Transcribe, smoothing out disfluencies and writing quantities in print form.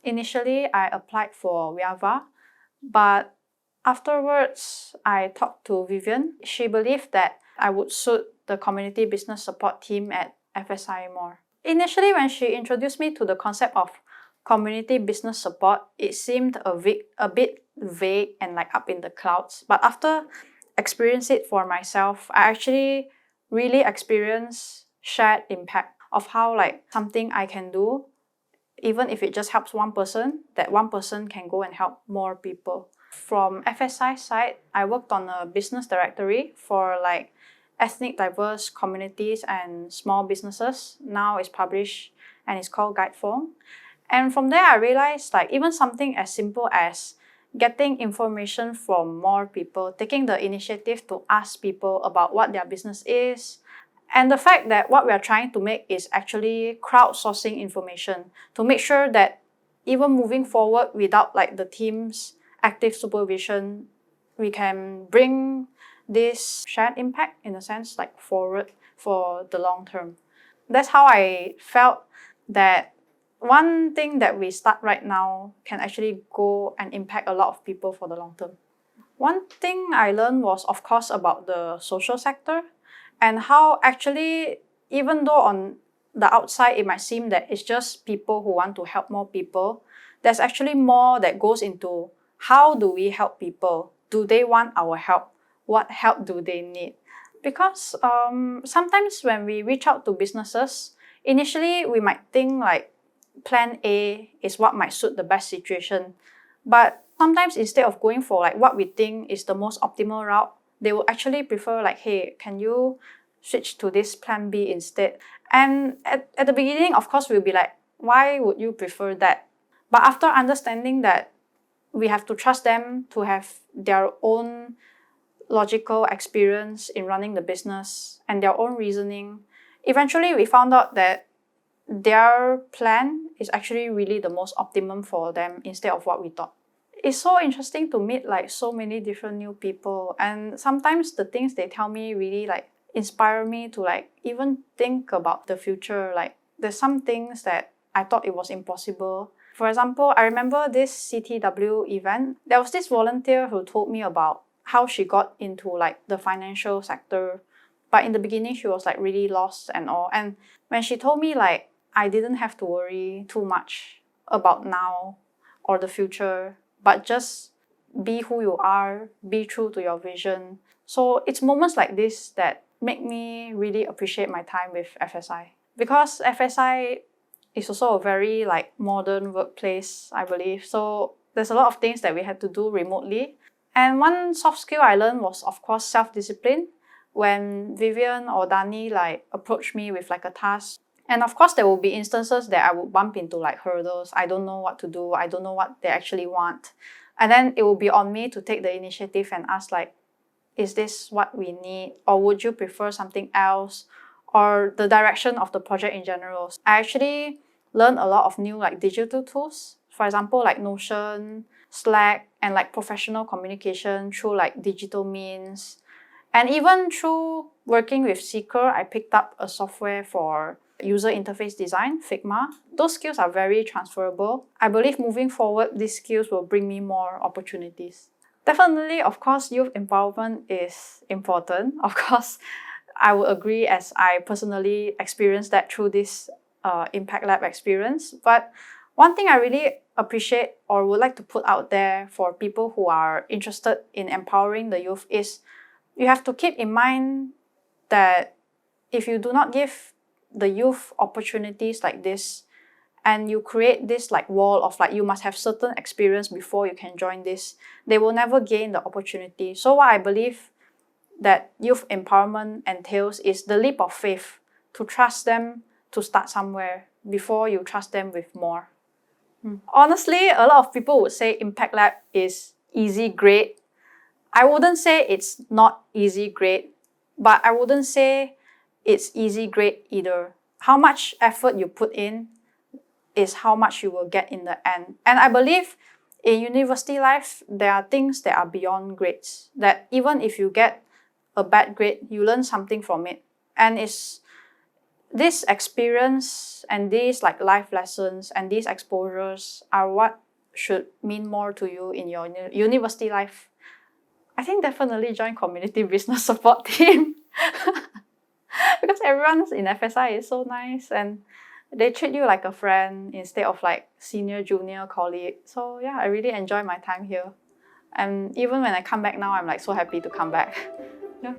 initially I applied for Viava, but afterwards I talked to Vivian. She believed that I would suit the community business support team at FSI more. Initially, when she introduced me to the concept of community business support, it seemed a bit vague and like up in the clouds. But after experiencing it for myself, I actually really experienced shared impact of how like something I can do, even if it just helps one person, that one person can go and help more people. From FSI side, I worked on a business directory for like ethnic diverse communities and small businesses. Now it's published and it's called Guidephone. And from there, I realized like even something as simple as getting information from more people, taking the initiative to ask people about what their business is, and the fact that what we are trying to make is actually crowdsourcing information to make sure that even moving forward without like the team's active supervision, we can bring this shared impact in a sense like forward for the long term. That's how I felt that one thing that we start right now can actually go and impact a lot of people for the long term. One thing I learned was, of course, about the social sector and how actually, even though on the outside it might seem that it's just people who want to help more people, there's actually more that goes into how do we help people? Do they want our help? What help do they need? Because sometimes when we reach out to businesses, initially we might think like plan A is what might suit the best situation. But sometimes instead of going for like what we think is the most optimal route, they will actually prefer like, hey, can you switch to this plan B instead? And at the beginning, of course, we'll be like, why would you prefer that? But after understanding that we have to trust them to have their own logical experience in running the business and their own reasoning, eventually we found out that their plan is actually really the most optimum for them instead of what we thought. It's so interesting to meet like so many different new people, and sometimes the things they tell me really like inspire me to like even think about the future. Like there's some things that I thought it was impossible. For example, I remember this CTW event. There was this volunteer who told me about how she got into like the financial sector. But in the beginning, she was like really lost and all. And when she told me like I didn't have to worry too much about now or the future, but just be who you are, be true to your vision. So it's moments like this that make me really appreciate my time with FSI. Because FSI is also a very like modern workplace, I believe. So there's a lot of things that we had to do remotely. And one soft skill I learned was, of course, self-discipline. When Vivian or Dani like approached me with like a task. And of course, there will be instances that I would bump into like hurdles. I don't know what to do. I don't know what they actually want. And then it will be on me to take the initiative and ask like, is this what we need? Or would you prefer something else? Or the direction of the project in general. I actually learned a lot of new like digital tools. For example, like Notion, Slack, and like professional communication through like digital means. And even through working with Seeker, I picked up a software for user interface design, Figma. Those skills are very transferable. I believe moving forward, these skills will bring me more opportunities. Definitely, of course, youth empowerment is important. Of course, I would agree as I personally experienced that through this Impact Lab experience. But one thing I really appreciate or would like to put out there for people who are interested in empowering the youth is you have to keep in mind that if you do not give the youth opportunities like this, and you create this like wall of like you must have certain experience before you can join this, they will never gain the opportunity. So what I believe that youth empowerment entails is the leap of faith, to trust them to start somewhere before you trust them with more. Honestly, a lot of people would say Impact Lab is easy grade. I wouldn't say it's not easy grade, but I wouldn't say it's easy grade either. How much effort you put in is how much you will get in the end. And I believe in university life, there are things that are beyond grades, that even if you get a bad grade, you learn something from it. And it's this experience and these like life lessons and these exposures are what should mean more to you in your university life, I think definitely join community business support team. Because everyone in FSI is so nice and they treat you like a friend instead of like senior, junior colleague. So yeah, I really enjoy my time here. And even when I come back now, I'm like so happy to come back. Yeah.